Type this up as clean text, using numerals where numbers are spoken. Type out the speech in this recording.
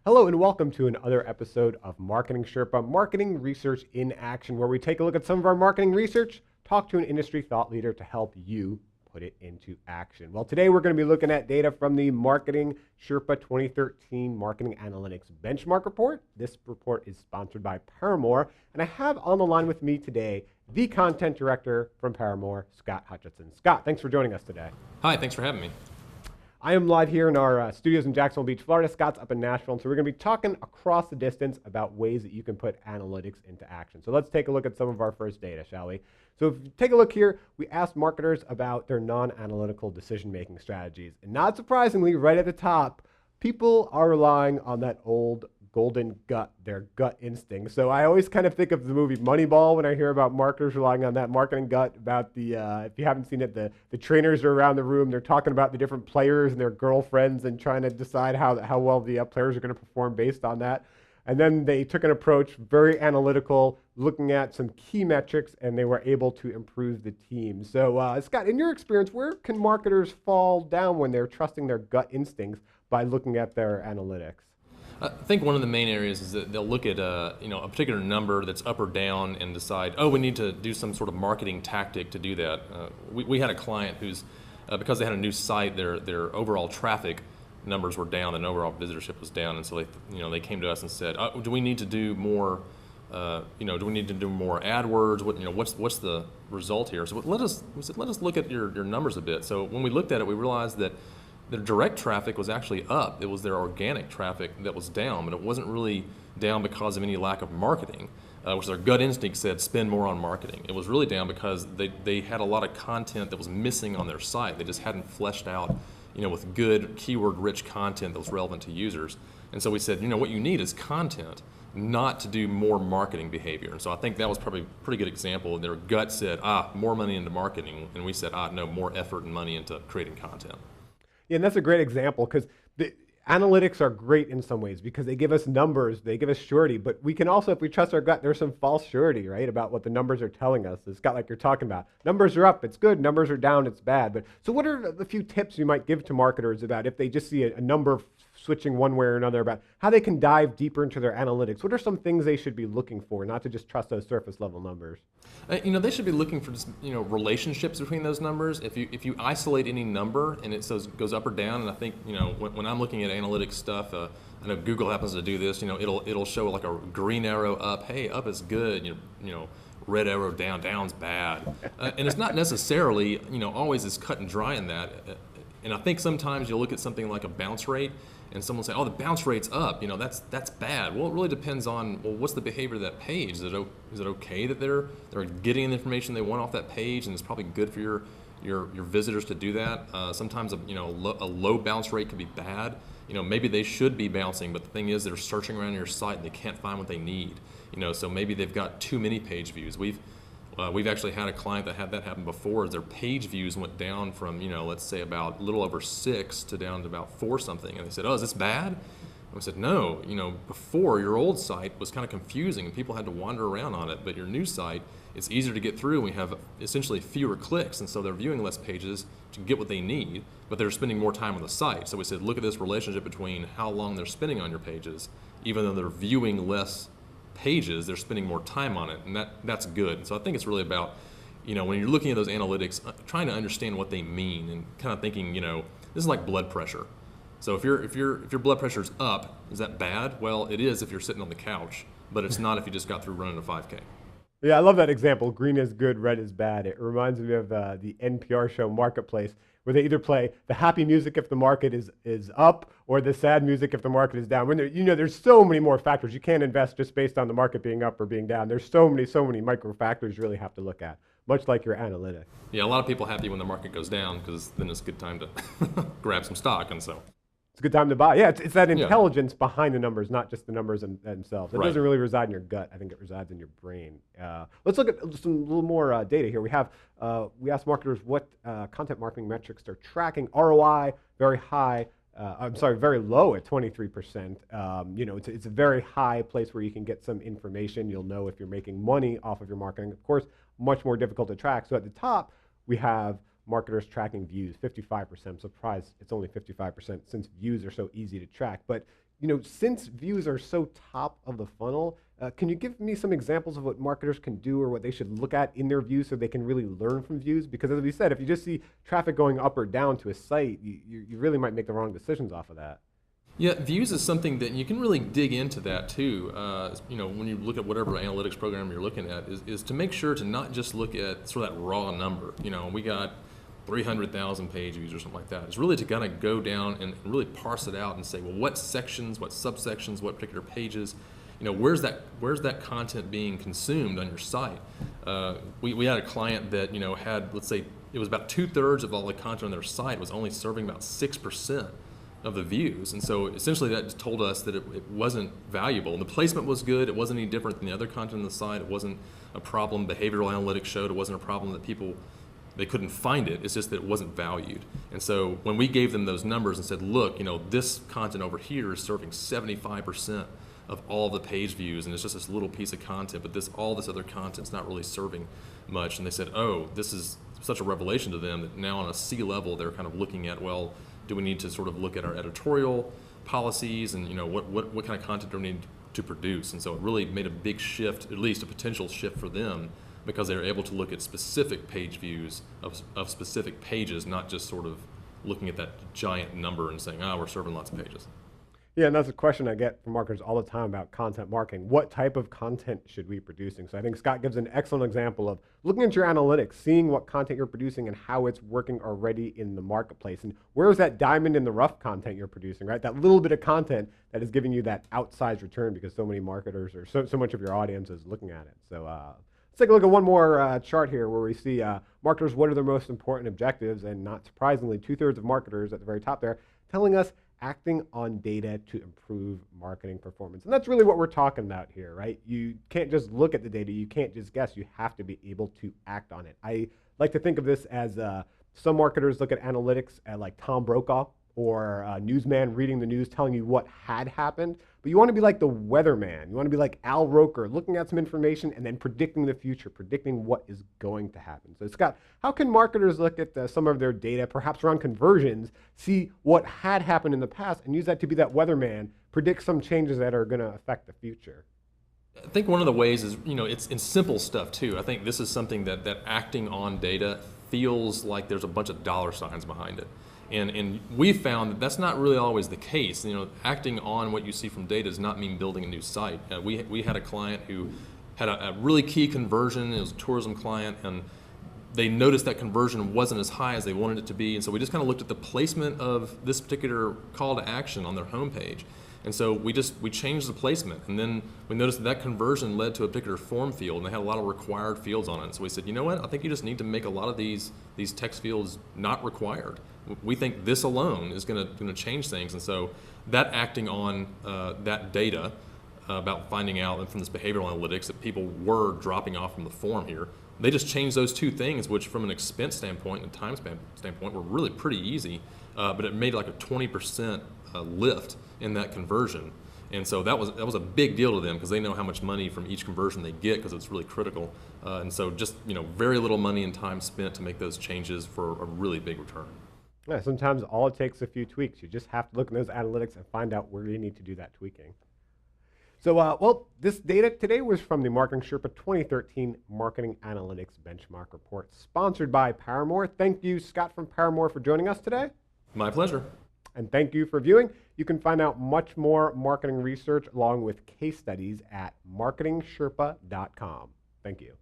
Hello and welcome to another episode of Marketing Sherpa, Marketing Research in Action, where we take a look at some of our marketing research, talk to an industry thought leader to help you put it into action. Well, today we're going to be looking at data from the Marketing Sherpa 2013 Marketing Analytics Benchmark Report. This report is sponsored by Paramore, and I have on the line with me today the Content Director from Paramore, Scott Hutcheson. Scott, thanks for joining us today. Hi, thanks for having me. I am live here in our studios in Jacksonville Beach, Florida. Scott's up in Nashville, and so we're going to be talking across the distance about ways that you can put analytics into action. So let's take a look at some of our first data, shall we? So if you take a look here, we asked marketers about their non-analytical decision-making strategies. And not surprisingly, right at the top, people are relying on that old golden gut, their gut instinct. So I always kind of think of the movie Moneyball when I hear about marketers relying on that marketing gut, about the, if you haven't seen it, the trainers are around the room, they're talking about the different players and their girlfriends and trying to decide how well the players are going to perform based on that. And then they took an approach, very analytical, looking at some key metrics, and they were able to improve the team. So Scott, in your experience, where can marketers fall down when they're trusting their gut instincts by looking at their analytics? I think one of the main areas is that they'll look at a particular number that's up or down and decide, oh, we need to do some sort of marketing tactic to do that. We had a client who's, because they had a new site, their overall traffic numbers were down and overall visitorship was down, and so they came to us and said, do we need to do more? Do we need to do more AdWords? What's the result here? So we said, let us look at your numbers a bit. So when we looked at it, we realized that their direct traffic was actually up. It was their organic traffic that was down, but it wasn't really down because of any lack of marketing, which their gut instinct said spend more on marketing. It was really down because they had a lot of content that was missing on their site. They just hadn't fleshed out, with good keyword-rich content that was relevant to users. And so we said, what you need is content, not to do more marketing behavior. And so I think that was probably a pretty good example. Their gut said, more money into marketing, and we said, no, more effort and money into creating content. Yeah, and that's a great example because the analytics are great in some ways because they give us numbers, they give us surety, but we can also, if we trust our gut, there's some false surety, right, about what the numbers are telling us. It's got like you're talking about. Numbers are up, it's good. Numbers are down, it's bad. But so what are the few tips you might give to marketers about if they just see a number switching one way or another, about how they can dive deeper into their analytics? What are some things they should be looking for, not to just trust those surface level numbers? They should be looking for just, relationships between those numbers. If you isolate any number and it goes up or down, and I think, when I'm looking at analytics stuff, I know Google happens to do this. It'll show like a green arrow up. Hey, up is good. Red arrow down, down's bad. And it's not necessarily, always as cut and dry in that. And I think sometimes you'll look at something like a bounce rate, and someone will say, oh, the bounce rate's up, that's bad. Well, it really depends on, what's the behavior of that page? Is it okay that they're getting the information they want off that page, and it's probably good for your visitors to do that? Sometimes a low bounce rate can be bad. Maybe they should be bouncing, but the thing is they're searching around your site and they can't find what they need. So maybe they've got too many page views. We've actually had a client that had that happen before. Their page views went down from, let's say about a little over 6 to down to about 4 something. And they said, oh, is this bad? And we said, no, before your old site was kind of confusing and people had to wander around on it, but your new site, it's easier to get through and we have essentially fewer clicks, and so they're viewing less pages to get what they need, but they're spending more time on the site. So we said, look at this relationship between how long they're spending on your pages. Even though they're viewing less pages, they're spending more time on it, and that's good. And so I think it's really about, when you're looking at those analytics, trying to understand what they mean and kind of thinking, this is like blood pressure. So if your blood pressure's up, is that bad? Well, it is if you're sitting on the couch, but it's not if you just got through running a 5K. Yeah, I love that example. Green is good, red is bad. It reminds me of the NPR show Marketplace, where they either play the happy music if the market is up, or the sad music if the market is down. When there's so many more factors. You can't invest just based on the market being up or being down. There's so many micro factors you really have to look at, much like your analytics. Yeah, a lot of people happy when the market goes down because then it's a good time to grab some stock, and so. It's a good time to buy. Yeah, it's that intelligence behind the numbers, not just the numbers themselves. It Right. doesn't really reside in your gut. I think it resides in your brain. Let's look at some little more data here. We asked marketers what content marketing metrics they're tracking. ROI, very high. Very low at 23%. It's a very high place where you can get some information. You'll know if you're making money off of your marketing. Of course, much more difficult to track. So at the top, we have marketers tracking views, 55%. I'm surprised it's only 55% since views are so easy to track. But since views are so top of the funnel, can you give me some examples of what marketers can do or what they should look at in their views so they can really learn from views? Because as we said, if you just see traffic going up or down to a site, you really might make the wrong decisions off of that. Yeah, views is something that you can really dig into that too. When you look at whatever analytics program you're looking at, is to make sure to not just look at sort of that raw number. We got 300,000 page views or something like that. It's really to kind of go down and really parse it out and say, well, what sections, what subsections, what particular pages, where's that content being consumed on your site? We had a client that had, let's say, it was about 2/3 of all the content on their site was only serving about 6% of the views, and so essentially that just told us that it wasn't valuable. And the placement was good; it wasn't any different than the other content on the site. It wasn't a problem. Behavioral analytics showed it wasn't a problem that they couldn't find it. It's just that it wasn't valued. And so when we gave them those numbers and said, look, this content over here is serving 75% of all the page views, and it's just this little piece of content, but all this other content's not really serving much. And they said, oh, this is such a revelation to them that now on a C level, they're kind of looking at, well, do we need to sort of look at our editorial policies and what kind of content do we need to produce? And so it really made a big shift, at least a potential shift for them, because they were able to look at specific page views of specific pages, not just sort of looking at that giant number and saying, we're serving lots of pages. Yeah, and that's a question I get from marketers all the time about content marketing. What type of content should we be producing? So I think Scott gives an excellent example of looking at your analytics, seeing what content you're producing and how it's working already in the marketplace. And where is that diamond in the rough content you're producing, right? That little bit of content that is giving you that outsized return because so many marketers or so much of your audience is looking at it. So let's take a look at one more chart here where we see marketers, what are their most important objectives? And not surprisingly, 2/3 of marketers at the very top there telling us acting on data to improve marketing performance. And that's really what we're talking about here, right? You can't just look at the data. You can't just guess. You have to be able to act on it. I like to think of this as some marketers look at analytics at like Tom Brokaw or a newsman reading the news telling you what had happened. But you want to be like the weatherman. You want to be like Al Roker, looking at some information and then predicting the future, predicting what is going to happen. So Scott, how can marketers look at some of their data, perhaps around conversions, see what had happened in the past and use that to be that weatherman, predict some changes that are going to affect the future? I think one of the ways is, it's in simple stuff too. I think this is something that acting on data feels like there's a bunch of dollar signs behind it. And we found that that's not really always the case. Acting on what you see from data does not mean building a new site. We had a client who had a really key conversion. It was a tourism client, and they noticed that conversion wasn't as high as they wanted it to be. And so we just kind of looked at the placement of this particular call to action on their homepage. And so we changed the placement, and then we noticed that conversion led to a particular form field, and they had a lot of required fields on it. So we said, you know what? I think you just need to make a lot of these text fields not required. We think this alone is going to change things, and so that acting on that data about finding out from this behavioral analytics that people were dropping off from the form here, they just changed those two things, which from an expense standpoint and time standpoint were really pretty easy, but it made like a 20% lift in that conversion. And so that was a big deal to them because they know how much money from each conversion they get because it's really critical. And so just very little money and time spent to make those changes for a really big return. Yeah, sometimes all it takes is a few tweaks. You just have to look at those analytics and find out where you need to do that tweaking. So, well, this data today was from the Marketing Sherpa 2013 Marketing Analytics Benchmark Report, sponsored by Paramore. Thank you, Scott from Paramore, for joining us today. My pleasure. And thank you for viewing. You can find out much more marketing research along with case studies at marketingsherpa.com. Thank you.